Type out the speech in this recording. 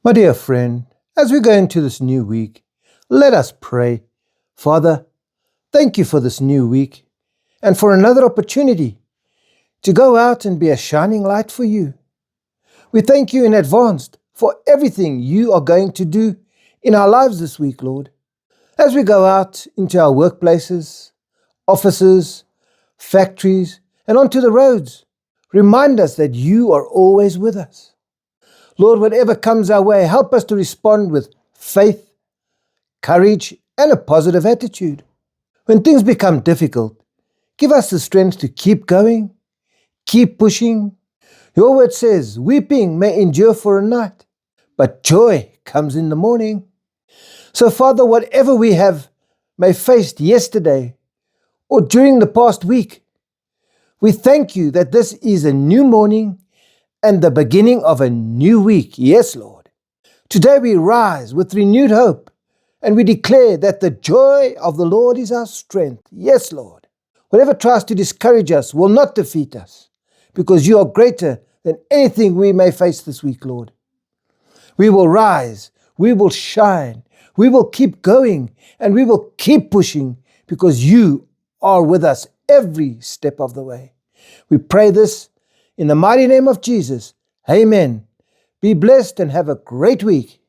My dear friend, as we go into this new week, let us pray. Father, thank you for this new week and for another opportunity to go out and be a shining light for you. We thank you in advance for everything you are going to do in our lives this week, Lord. As we go out into our workplaces, offices, factories, and onto the roads, remind us that you are always with us. Lord, whatever comes our way, help us to respond with faith, courage, and a positive attitude. When things become difficult, give us the strength to keep going, keep pushing. Your word says, weeping may endure for a night, but joy comes in the morning. So, Father, whatever we may faced yesterday or during the past week, we thank you that this is a new morning and the beginning of a new week. Yes, Lord. Today we rise with renewed hope and we declare that the joy of the Lord is our strength. Yes, Lord. Whatever tries to discourage us will not defeat us because you are greater than anything we may face this week, Lord. We will rise, we will shine, we will keep going, and we will keep pushing because you are with us every step of the way. We pray this in the mighty name of Jesus. Amen. Be blessed and have a great week.